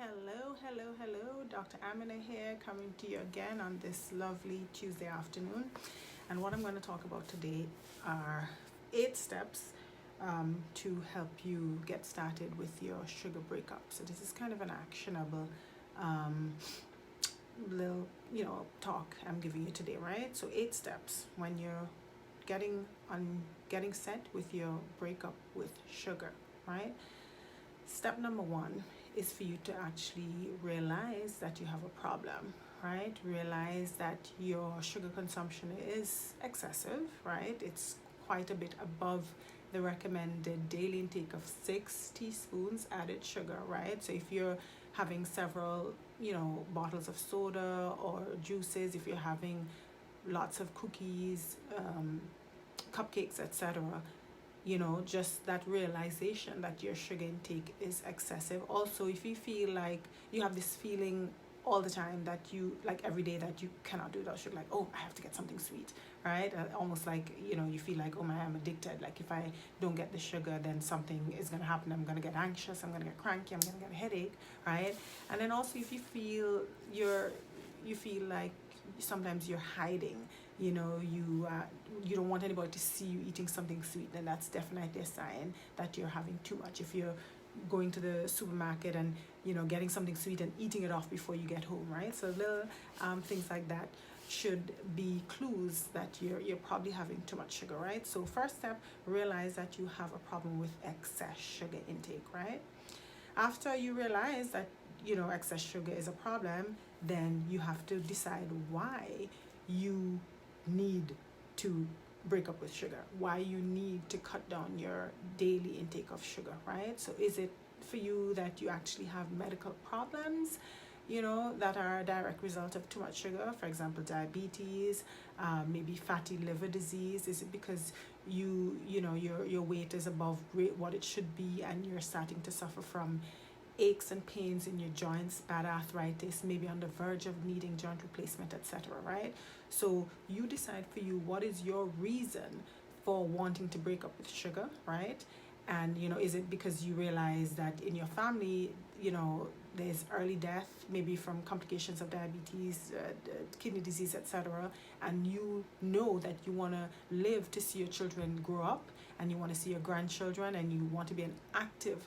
Hello. Dr. Amina here, coming to you again on this lovely Tuesday afternoon. And what I'm going to talk about today are 8 steps to help you get started with your sugar breakup. So this is kind of an actionable little, talk I'm giving you today, right? So 8 steps when you're getting set with your breakup with sugar, right? Step number 1 is for you to actually realize that you have a problem, right? Realize that your sugar consumption is excessive, right? It's quite a bit above the recommended daily intake of 6 teaspoons added sugar, right? So if you're having several, bottles of soda or juices, if you're having lots of cookies, cupcakes, etc., just that realization that your sugar intake is excessive. Also, if you feel like you have this feeling all the time that you, like every day, that you cannot do without sugar, like, oh, I have to get something sweet, right? Almost like, you feel like, oh my, I'm addicted. Like if I don't get the sugar, then something is going to happen. I'm going to get anxious. I'm going to get cranky. I'm going to get a headache, right? And then also if you feel you feel like sometimes you're hiding, you don't want anybody to see you eating something sweet, then that's definitely a sign that you're having too much. If you're going to the supermarket and getting something sweet and eating it off before you get home, right? So little things like that should be clues that you're probably having too much sugar, right? So first step, realize that you have a problem with excess sugar intake, right? After you realize that excess sugar is a problem, then you have to decide why you need to break up with sugar, why you need to cut down your daily intake of sugar, right? So is it for you that you actually have medical problems, that are a direct result of too much sugar? For example, diabetes, maybe fatty liver disease. Is it because your weight is above what it should be and you're starting to suffer from aches and pains in your joints, bad arthritis, maybe on the verge of needing joint replacement, etc., right? So you decide for you what is your reason for wanting to break up with sugar, right? And is it because you realize that in your family, there's early death, maybe from complications of diabetes, kidney disease, etc., and you know that you want to live to see your children grow up, and you want to see your grandchildren, and you want to be an active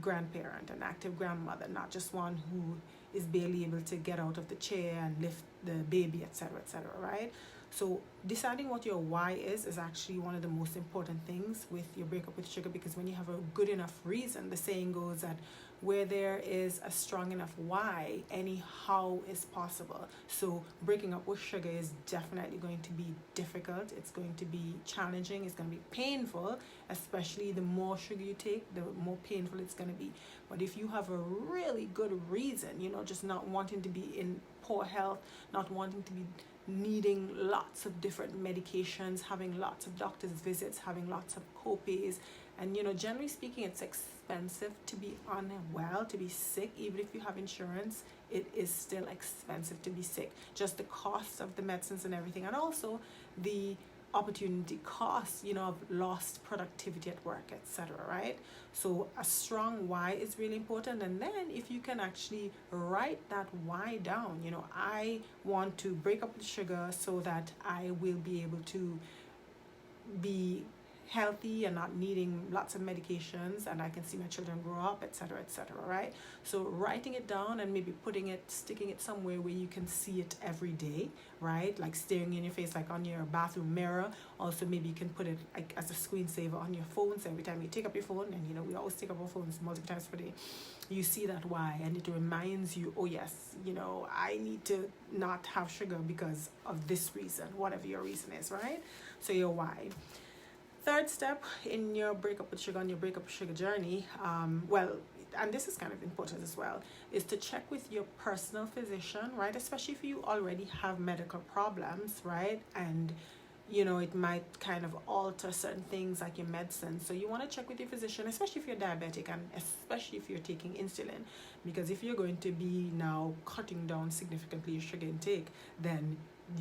grandparent, an active grandmother, not just one who is barely able to get out of the chair and lift the baby, etc., right? So deciding what your why is actually one of the most important things with your breakup with sugar, because when you have a good enough reason, the saying goes that where there is a strong enough why, any how is possible. So breaking up with sugar is definitely going to be difficult. It's going to be challenging. It's going to be painful, especially the more sugar you take, the more painful it's going to be. But if you have a really good reason, just not wanting to be in poor health, not wanting to be needing lots of different medications, having lots of doctor's visits, having lots of co-pays, and generally speaking, it's expensive to be unwell, to be sick. Even if you have insurance, it is still expensive to be sick. Just the cost of the medicines and everything, and also the opportunity cost, of lost productivity at work, etc., right? So a strong why is really important. And then if you can actually write that why down, I want to break up with sugar so that I will be able to be healthy and not needing lots of medications, and I can see my children grow up, etc., right? So writing it down and maybe sticking it somewhere where you can see it every day, right? Like staring in your face, like on your bathroom mirror. Also, maybe you can put it like as a screensaver on your phone, so every time you take up your phone, and we always take up our phones multiple times per day, you see that why, and it reminds you, oh yes, I need to not have sugar because of this reason, whatever your reason is, right? So your why. Third step in your breakup with sugar, on your breakup with sugar journey, and this is kind of important as well, is to check with your personal physician, right? Especially if you already have medical problems, right? And it might kind of alter certain things like your medicine. So you want to check with your physician, especially if you're diabetic and especially if you're taking insulin, because if you're going to be now cutting down significantly your sugar intake, then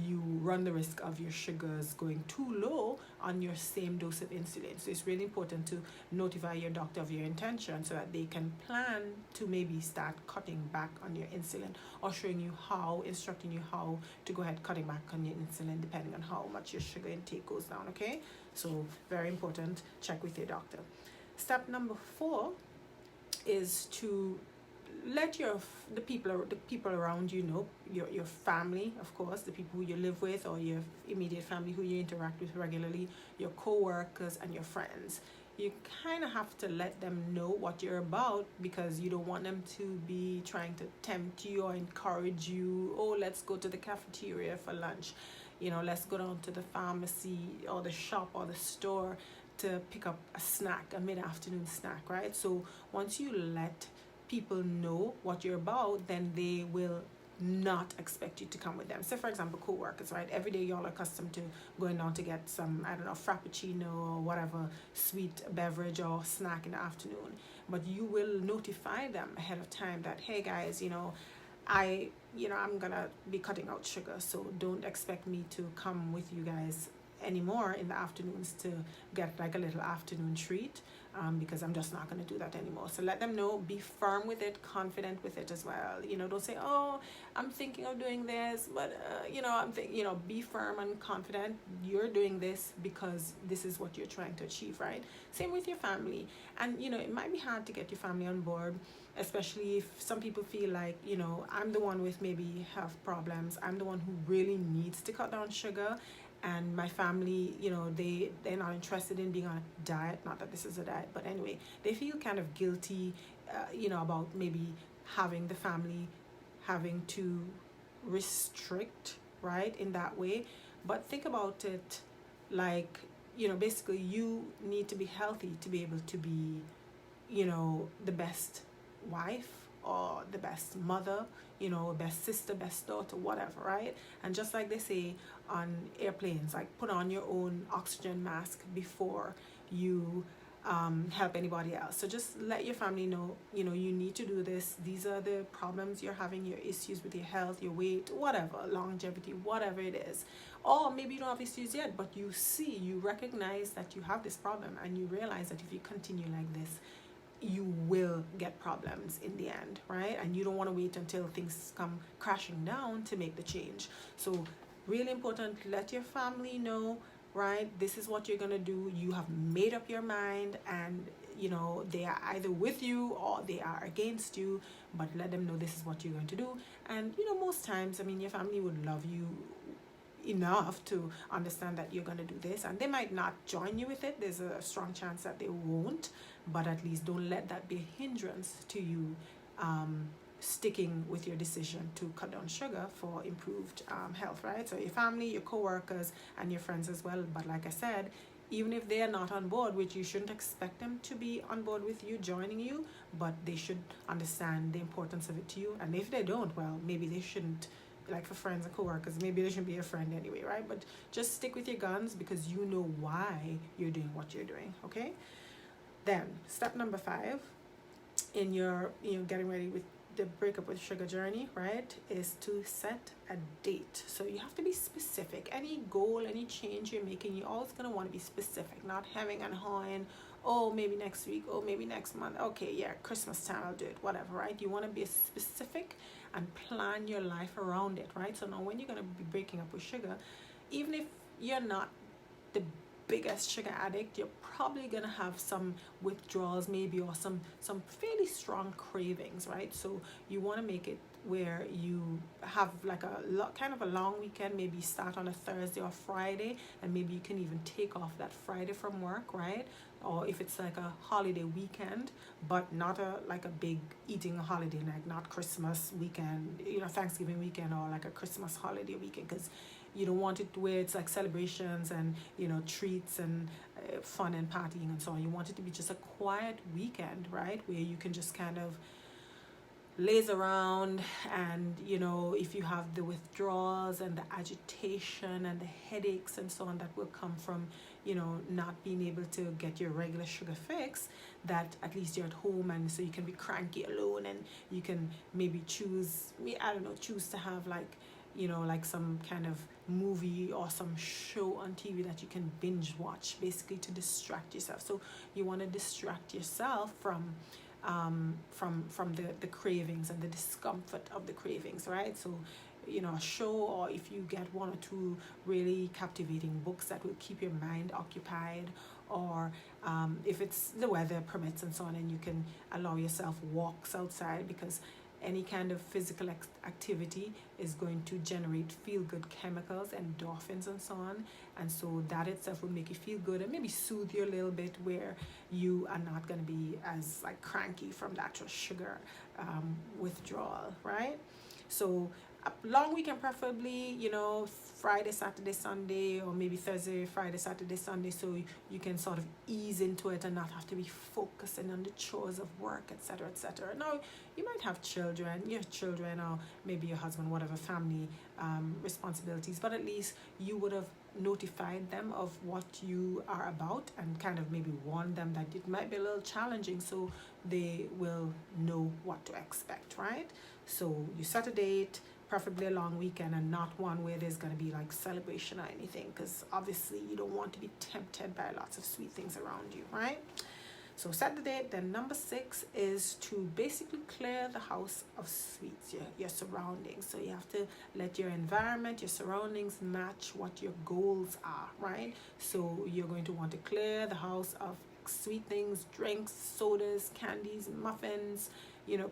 you run the risk of your sugars going too low on your same dose of insulin. So it's really important to notify your doctor of your intention so that they can plan to maybe start cutting back on your insulin, or showing you how, instructing you how to go ahead cutting back on your insulin depending on how much your sugar intake goes down. Okay, so very important, check with your doctor. Step number 4 is to let the people around you know, your family, of course, the people who you live with, or your immediate family who you interact with regularly, your co-workers and your friends. You kind of have to let them know what you're about, because you don't want them to be trying to tempt you or encourage you. Oh, let's go to the cafeteria for lunch, you know, let's go down to the pharmacy or the shop or the store to pick up a snack, a mid-afternoon snack, right? So once you let people know what you're about, then they will not expect you to come with them. So for example, co-workers, right? Every day y'all are accustomed to going down to get some, I don't know, frappuccino or whatever sweet beverage or snack in the afternoon. But you will notify them ahead of time that, hey guys, I'm gonna be cutting out sugar, so don't expect me to come with you guys anymore in the afternoons to get like a little afternoon treat, because I'm just not going to do that anymore. So let them know, be firm with it, confident with it as well. Don't say, oh, I'm thinking of doing this, but be firm and confident. You're doing this because this is what you're trying to achieve, right? Same with your family. And it might be hard to get your family on board, especially if some people feel like, I'm the one with maybe health problems, I'm the one who really needs to cut down sugar, and my family, they're not interested in being on a diet. Not that this is a diet, but anyway, they feel kind of guilty, about maybe having the family having to restrict, right, in that way. But think about it like, basically you need to be healthy to be able to be, the best wife or the best mother, best sister, best daughter, whatever, right? And just like they say on airplanes, like put on your own oxygen mask before you help anybody else. So just let your family know, you need to do this. These are the problems you're having, your issues with your health, your weight, whatever, longevity, whatever it is. Or maybe you don't have issues yet, but you recognize that you have this problem, and you realize that if you continue like this, you will get problems in the end, right? And you don't want to wait until things come crashing down to make the change. So really important, let your family know, right? This is what you're going to do. You have made up your mind, and they are either with you or they are against you, but let them know this is what you're going to do. And most times, your family would love you enough to understand that you're going to do this, and they might not join you with it. There's a strong chance that they won't, but at least don't let that be a hindrance to you sticking with your decision to cut down sugar for improved health, right? So your family, your co-workers, and your friends as well. But like I said, even if they are not on board, which you shouldn't expect them to be on board with you joining you, but they should understand the importance of it to you. And if they don't, well, maybe they shouldn't. Like for friends and co-workers, maybe they shouldn't be a friend anyway, right? But just stick with your guns, because you know why you're doing what you're doing, okay? Then step number 5 in your getting ready with the breakup with sugar journey, right, is to set a date. So you have to be specific. Any goal, any change you're making, you're always going to want to be specific, not having an hawing, oh, maybe next week, oh, maybe next month, okay, yeah, Christmas time I'll do it, whatever, right? You want to be specific and plan your life around it, right? So now when you're going to be breaking up with sugar, even if you're not the biggest sugar addict, you're probably going to have some withdrawals maybe, or some fairly strong cravings, right? So you want to make it where you have like kind of a long weekend, maybe start on a Thursday or Friday, and maybe you can even take off that Friday from work, right? Or if it's like a holiday weekend, but not like a big eating holiday, like not Christmas weekend, Thanksgiving weekend, or like a Christmas holiday weekend, because you don't want it where it's like celebrations and treats and fun and partying and so on. You want it to be just a quiet weekend, right, where you can just kind of lays around, and if you have the withdrawals and the agitation and the headaches and so on that will come from not being able to get your regular sugar fix, that at least you're at home, and so you can be cranky alone, and you can maybe choose to have like like some kind of movie or some show on TV that you can binge watch, basically to distract yourself. So you want to distract yourself from the cravings and the discomfort of the cravings, right? So a show, or if you get one or two really captivating books that will keep your mind occupied, or if it's the weather permits and so on, and you can allow yourself walks outside, because any kind of physical activity is going to generate feel-good chemicals, endorphins and so on, and so that itself will make you feel good and maybe soothe you a little bit, where you are not going to be as like cranky from the actual sugar withdrawal, right? So a long weekend, preferably, Friday, Saturday, Sunday, or maybe Thursday, Friday, Saturday, Sunday, so you can sort of ease into it and not have to be focusing on the chores of work, etc., etc. Now, you might have your children, or maybe your husband, whatever family responsibilities, but at least you would have notified them of what you are about and kind of maybe warn them that it might be a little challenging, so they will know what to expect, right? So you set a date, preferably a long weekend, and not one where there's going to be like celebration or anything, because obviously you don't want to be tempted by lots of sweet things around you, right? So set the date. Then number 6 is to basically clear the house of sweets, your surroundings. So you have to let your environment, your surroundings match what your goals are, right? So you're going to want to clear the house of sweet things, drinks, sodas, candies, muffins,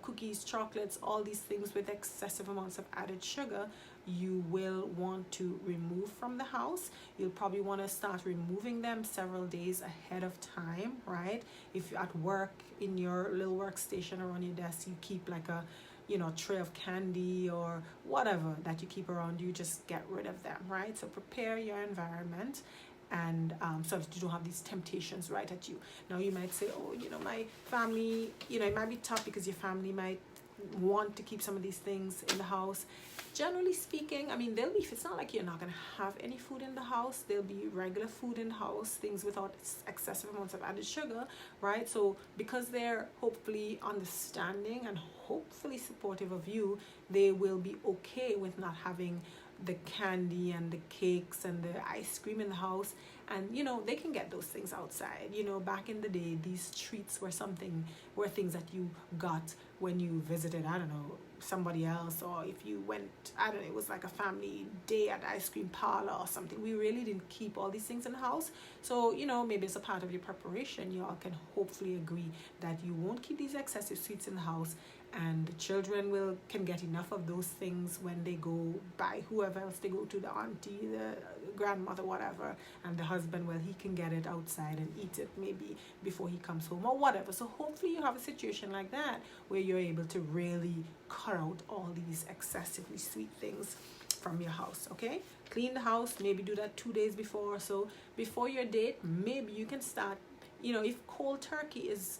cookies, chocolates, all these things with excessive amounts of added sugar. You will want to remove from the house. You'll probably want to start removing them several days ahead of time, right? If you're at work, in your little workstation or on your desk, you keep like a tray of candy or whatever that you keep around you, just get rid of them, right? So prepare your environment, and so that you don't have these temptations right at you. Now you might say, oh, my family, it might be tough because your family might want to keep some of these things in the house. Generally speaking, I mean, it's not like you're not going to have any food in the house. There'll be regular food in the house, things without excessive amounts of added sugar, right? So because they're hopefully understanding and hopefully supportive of you, they will be okay with not having the candy and the cakes and the ice cream in the house, and they can get those things outside. Back in the day, these treats were things that you got when you visited, I don't know, somebody else, or if you went, I don't know, it was like a family day at ice cream parlor or something. We really didn't keep all these things in the house, so maybe it's a part of your preparation. You all can hopefully agree that you won't keep these excessive sweets in the house, and the children can get enough of those things when they go by whoever else they go to, the auntie, the grandmother, whatever, and the husband, well, he can get it outside and eat it maybe before he comes home or whatever. So hopefully you have a situation like that where you're able to really cut out all these excessively sweet things from your house. Okay, clean the house, maybe do that 2 days before. So before your date, maybe you can start, if cold turkey is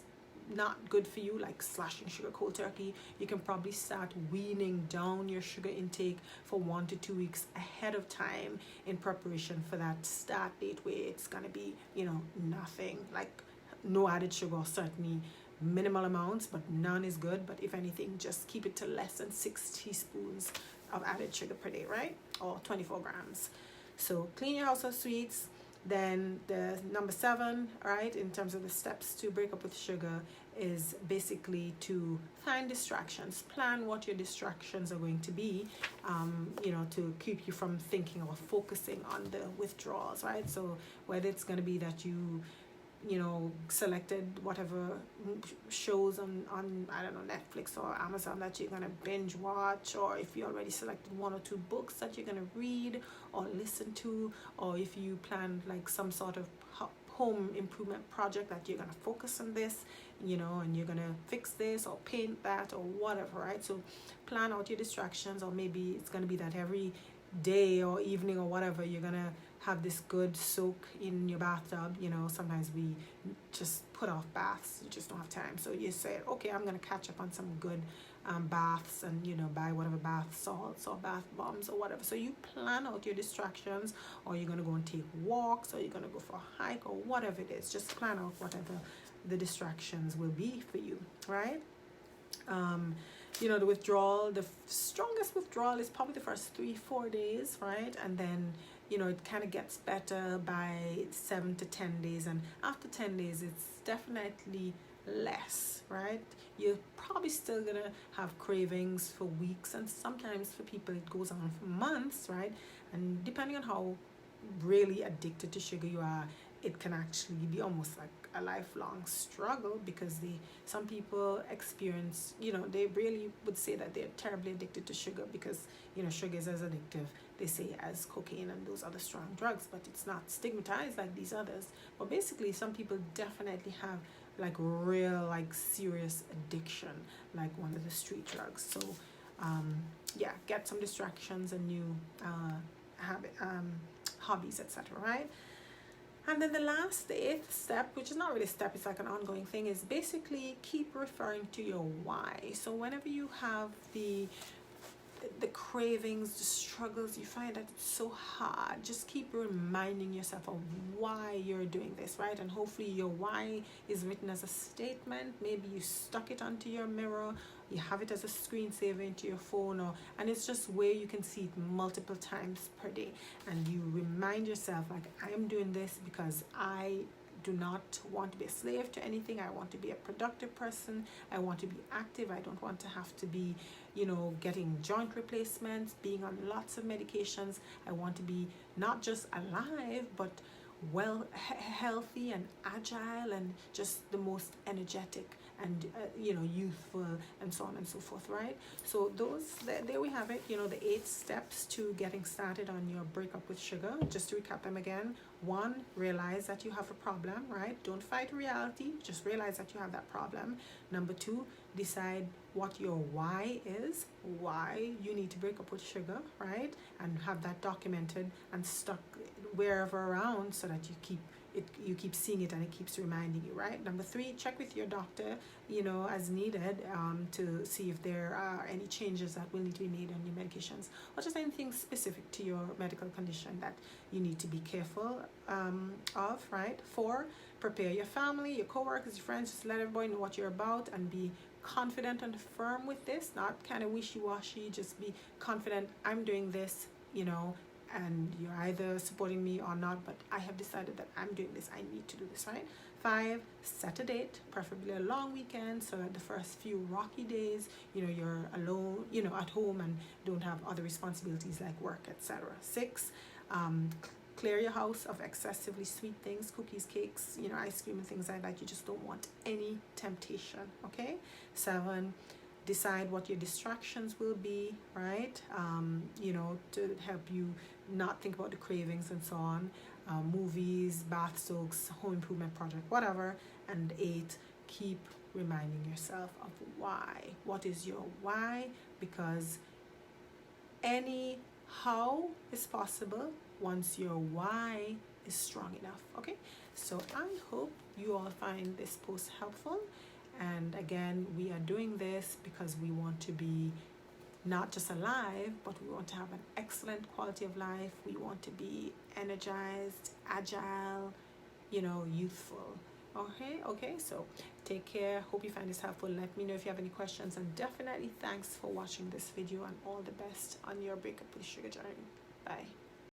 not good for you, like slashing sugar cold turkey, you can probably start weaning down your sugar intake for 1 to 2 weeks ahead of time in preparation for that start date, where it's gonna be nothing, like no added sugar, certainly minimal amounts, but none is good. But if anything, just keep it to less than 6 teaspoons of added sugar per day, right? Or 24 grams. So clean your house of sweets. Then the number 7, right, in terms of the steps to break up with sugar, is basically to find distractions. Plan what your distractions are going to be, to keep you from thinking or focusing on the withdrawals, right? So whether it's going to be that you selected whatever shows on I don't know, Netflix or Amazon that you're going to binge watch, or if you already selected 1 or 2 books that you're going to read or listen to, or if you plan like some sort of home improvement project that you're going to focus on this, and you're going to fix this or paint that or whatever, right? So plan out your distractions, or maybe it's going to be that every day or evening or whatever, you're going to have this good soak in your bathtub. Sometimes we just put off baths, you just don't have time, so you say, okay, I'm going to catch up on some good baths, and buy whatever bath salts or bath bombs or whatever. So you plan out your distractions, or you're going to go and take walks, or you're going to go for a hike, or whatever it is. Just plan out whatever the distractions will be for you, right? you know, the withdrawal, the strongest withdrawal is probably the first 3-4 days, right? And then, you know, it kind of gets better by 7 to 10 days, and after 10 days it's definitely less, right? You're probably still gonna have cravings for weeks, and sometimes for people it goes on for months, right? And depending on how really addicted to sugar you are, it can actually be almost like a lifelong struggle, because some people experience, you know, they really would say that they're terribly addicted to sugar, because, you know, sugar is as addictive, they say, as cocaine and those other strong drugs, but it's not stigmatized like these others. But basically some people definitely have like real, like serious addiction, like one of the street drugs. So yeah, get some distractions and new hobbies, etc., right? And then the last, the 8th step, which is not really a step, it's like an ongoing thing, is basically keep referring to your why. So whenever you have the cravings, the struggles, you find that it's so hard, just keep reminding yourself of why you're doing this, right? And hopefully your why is written as a statement. Maybe you stuck it onto your mirror, you have it as a screensaver into your phone, and it's just where you can see it multiple times per day, and you remind yourself, like, I am doing this because I do not want to be a slave to anything. I want to be a productive person. I want to be active. I don't want to have to be, you know, getting joint replacements, being on lots of medications. I want to be not just alive, but well, healthy and agile, and just the most energetic and you know, youthful, and so on and so forth, right? So there we have it, you know, the 8 steps to getting started on your breakup with sugar. Just to recap them again: 1, realize that you have a problem, right? Don't fight reality, just realize that you have that problem. Number 2, decide what your why is, why you need to break up with sugar, right? And have that documented and stuck wherever around, so that you keep seeing it and it keeps reminding you, right? Number 3, check with your doctor, you know, as needed, to see if there are any changes that will need to be made on your medications, or just anything specific to your medical condition that you need to be careful of, right? 4, prepare your family, your co-workers, your friends. Just let everybody know what you're about, and be confident and firm with this, not kind of wishy-washy. Just be confident, I'm doing this, you know, and you're either supporting me or not, but I have decided that I'm doing this, I need to do this, right? 5, set a date, preferably a long weekend, so that the first few rocky days, you know, you're alone, you know, at home, and don't have other responsibilities like work, etc. 6, clear your house of excessively sweet things, cookies, cakes, you know, ice cream and things like that. You just don't want any temptation, okay? 7, decide what your distractions will be, right? You know, to help you not think about the cravings and so on. Movies, bath soaks, home improvement project, whatever. And 8, keep reminding yourself of why. What is your why? Because any how is possible once your why is strong enough, okay? So I hope you all find this post helpful. And again, we are doing this because we want to be not just alive, but we want to have an excellent quality of life. We want to be energized, agile, you know, youthful. Okay, so take care. Hope you find this helpful. Let me know if you have any questions, and definitely thanks for watching this video, and all the best on your breakup with sugar journey. Bye.